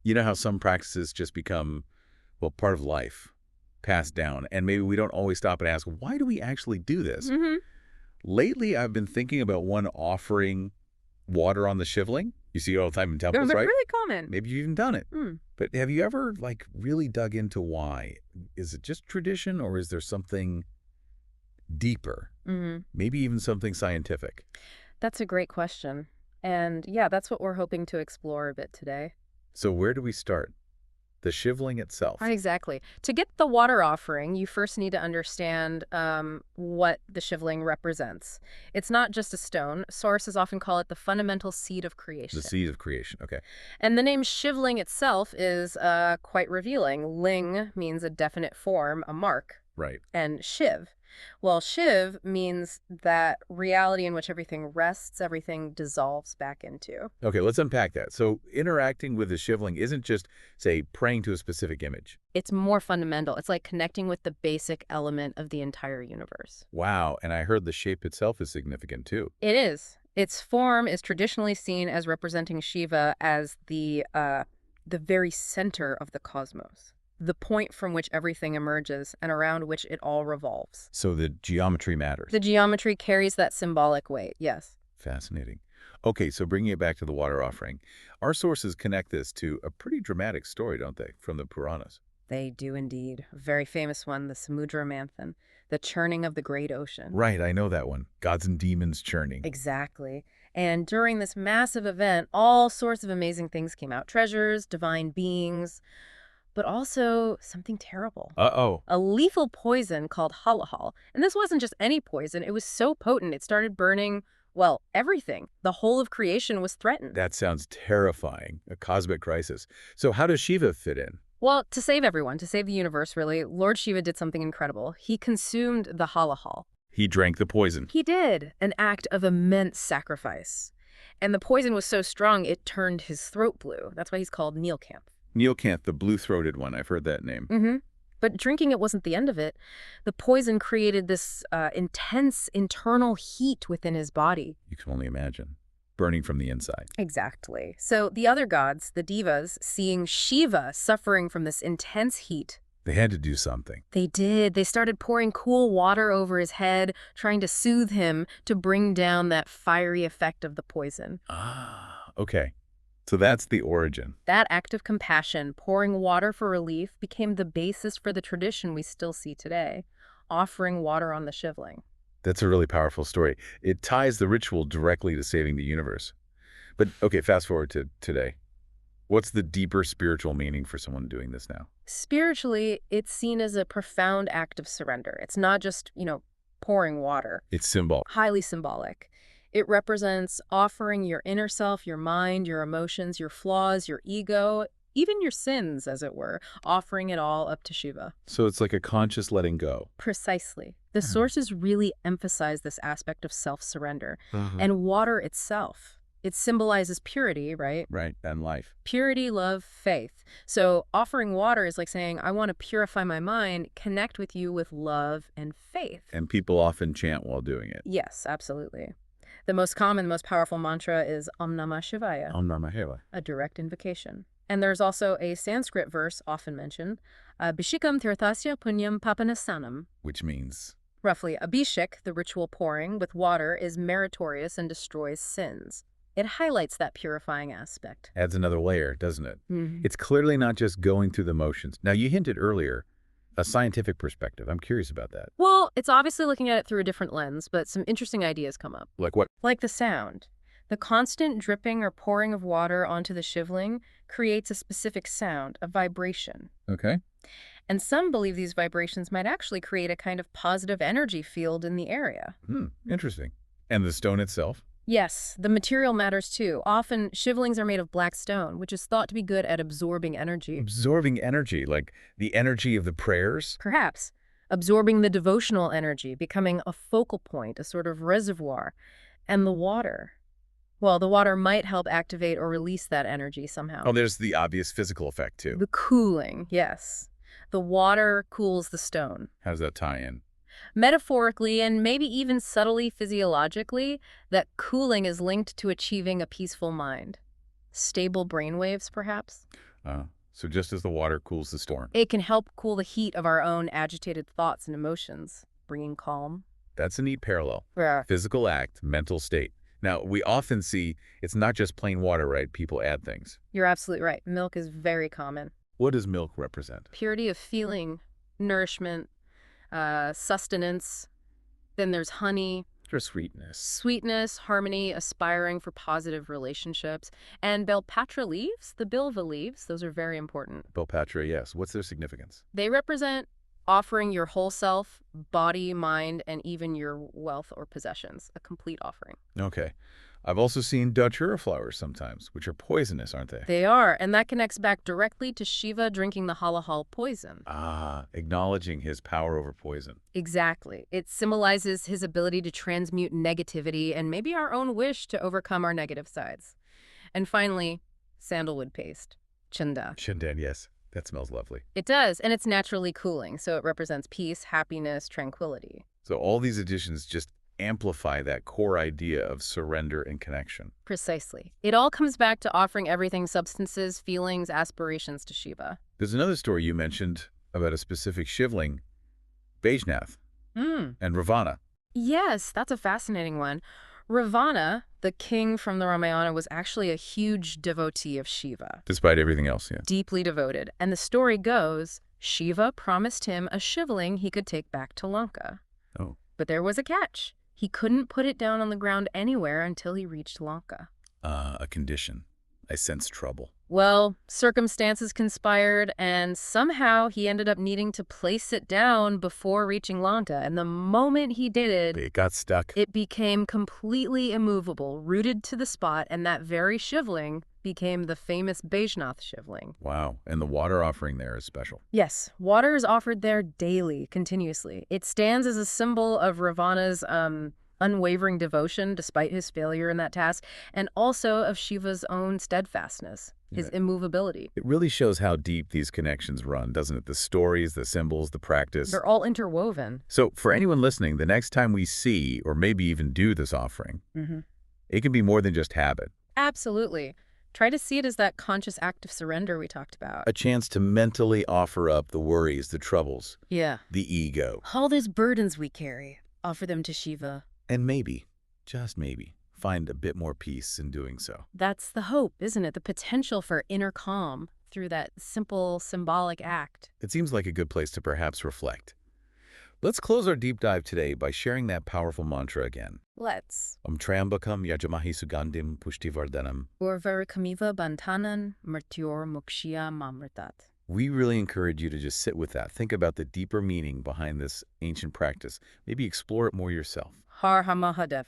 You know how some practices just become, well, part of life, passed down, and maybe we don't always stop and ask, why do we actually do this? Mm-hmm. Lately, I've been thinking about one offering water on the Shivling. You see it all the time in temples, They're right? really common. Maybe you've even done it. Mm. But have you ever, like, really dug into why? Is it just tradition, or is there something deeper? Mm-hmm. Maybe even something scientific? That's a great question. And yeah, that's what we're hoping to explore a bit today. So where do we start? The Shivling itself. Exactly. To get the water offering, you first need to understand what the Shivling represents. It's not just a stone. Sources often call it the fundamental seed of creation. The seed of creation, okay. And the name Shivling itself is quite revealing. Ling means a definite form, a mark, Right. and Shiv. Well, Shiv means that reality in which everything rests, everything dissolves back into. Okay, let's unpack that. So interacting with the Shivling isn't just, say, praying to a specific image. It's more fundamental. It's like connecting with the basic element of the entire universe. Wow, and I heard the shape itself is significant too. It is. Its form is traditionally seen as representing Shiva as the very center of the cosmos, the point from which everything emerges and around which it all revolves. So the geometry matters. The geometry carries that symbolic weight, yes. Fascinating. Okay, so bringing it back to the water offering, our sources connect this to a pretty dramatic story, don't they, from the Puranas? They do indeed. A very famous one, the Samudra Manthan, the churning of the great ocean. Right, I know that one. Gods and demons churning. Exactly. And during this massive event, all sorts of amazing things came out. Treasures, divine beings, but also something terrible. Uh-oh. A lethal poison called halahal. And this wasn't just any poison. It was so potent, it started burning, well, everything. The whole of creation was threatened. That sounds terrifying, a cosmic crisis. So how does Shiva fit in? Well, to save everyone, to save the universe, really, Lord Shiva did something incredible. He consumed the halahal. He drank the poison. He did, an act of immense sacrifice. And the poison was so strong, it turned his throat blue. That's why he's called Neelkanth. Neelkanth, the blue-throated one. I've heard that name. Mm-hmm. But drinking it wasn't the end of it. The poison created this intense internal heat within his body. You can only imagine. Burning from the inside. Exactly. So the other gods, the devas, seeing Shiva suffering from this intense heat, They had to do something. they did. They started pouring cool water over his head, trying to soothe him to bring down that fiery effect of the poison. Ah, okay. So that's the origin. That act of compassion, pouring water for relief, became the basis for the tradition we still see today, offering water on the Shivling. That's a really powerful story. It ties the ritual directly to saving the universe. But, okay, fast forward to today. What's the deeper spiritual meaning for someone doing this now? Spiritually, it's seen as a profound act of surrender. It's not just, pouring water. It's symbol. Highly symbolic. It represents offering your inner self, your mind, your emotions, your flaws, your ego, even your sins, as it were, offering it all up to Shiva. So it's like a conscious letting go. Precisely. The sources really emphasize this aspect of self-surrender. Mm-hmm. And water itself, it symbolizes purity, right? Right, and life. Purity, love, faith. So offering water is like saying, I want to purify my mind, connect with you with love and faith. And people often chant while doing it. Yes, absolutely. The most common, most powerful mantra is Om Namah Shivaya, Om Namah Shivaya. a direct invocation. And there's also a Sanskrit verse often mentioned, Abhishekam Tirthasya Punyam Papanasanam. Which means? Roughly, Abhishek, the ritual pouring with water, is meritorious and destroys sins. It highlights that purifying aspect. Adds another layer, doesn't it? Mm-hmm. It's clearly not just going through the motions. Now, you hinted earlier, a scientific perspective. I'm curious about that. Well, it's obviously looking at it through a different lens, but some interesting ideas come up. Like what? Like the sound. The constant dripping or pouring of water onto the Shivling creates a specific sound, a vibration. Okay. And some believe these vibrations might actually create a kind of positive energy field in the area. Interesting. And the stone itself? Yes, the material matters too. Often, Shivlings are made of black stone, which is thought to be good at absorbing energy. Absorbing energy, like the energy of the prayers? Perhaps. Absorbing the devotional energy, becoming a focal point, a sort of reservoir. And the water. Well, the water might help activate or release that energy somehow. Oh, there's the obvious physical effect, too. The cooling, yes. The water cools the stone. How does that tie in? Metaphorically and maybe even subtly physiologically, that cooling is linked to achieving a peaceful mind. Stable brainwaves, perhaps? So just as the water cools the storm. It can help cool the heat of our own agitated thoughts and emotions, bringing calm. That's a neat parallel. Yeah. Physical act, mental state. Now, we often see it's not just plain water, right? People add things. You're absolutely right. Milk is very common. What does milk represent? Purity of feeling, nourishment, sustenance. Then there's honey, For sweetness. sweetness, harmony, aspiring for positive relationships. And Belpatra leaves, the bilva leaves, those are very important. Belpatra, yes. What's their significance? They represent offering your whole self, body, mind, and even your wealth or possessions, a complete offering. Okay. I've also seen Datura flowers sometimes, which are poisonous, aren't they? They are, and that connects back directly to Shiva drinking the halahal poison. Acknowledging his power over poison. Exactly. It symbolizes his ability to transmute negativity and maybe our own wish to overcome our negative sides. And finally, sandalwood paste, chanda. Chandan, yes. That smells lovely. It does, and it's naturally cooling, so it represents peace, happiness, tranquility. So all these additions just amplify that core idea of surrender and connection. Precisely. It all comes back to offering everything substances, feelings, aspirations to Shiva. There's another story you mentioned about a specific Shivling, Bajnath, and Ravana. Yes, that's a fascinating one. Ravana, the king from the Ramayana, was actually a huge devotee of Shiva. Despite everything else, yeah. Deeply devoted. And the story goes, Shiva promised him a Shivling he could take back to Lanka. Oh. But there was a catch. He couldn't put it down on the ground anywhere until he reached Lanka. A condition. I sense trouble. Well, circumstances conspired, and somehow he ended up needing to place it down before reaching Lanka. And the moment he did It got stuck. it became completely immovable, rooted to the spot, and that very Shivling became the famous Bajnath Shivling. Wow. And the water offering there is special. Yes, water is offered there daily, continuously. It stands as a symbol of Ravana's unwavering devotion despite his failure in that task, and also of Shiva's own steadfastness, his immovability. It really shows how deep these connections run, doesn't it? The stories, the symbols, the practice. They're all interwoven. So for anyone listening, the next time we see or maybe even do this offering, it can be more than just habit. Absolutely. Try to see it as that conscious act of surrender we talked about. A chance to mentally offer up the worries, the troubles, Yeah. the ego. All those burdens we carry, offer them to Shiva. And maybe, just maybe, find a bit more peace in doing so. That's the hope, isn't it? The potential for inner calm through that simple, symbolic act. It seems like a good place to perhaps reflect. Let's close our deep dive today by sharing that powerful mantra again. Let's. Trambakam yajamahi sugandim pushtivardhanam. Urvarakamiva bantanan mrityor mukshya mamritat. We really encourage you to just sit with that. Think about the deeper meaning behind this ancient practice. Maybe explore it more yourself. Har Ha Mahadev.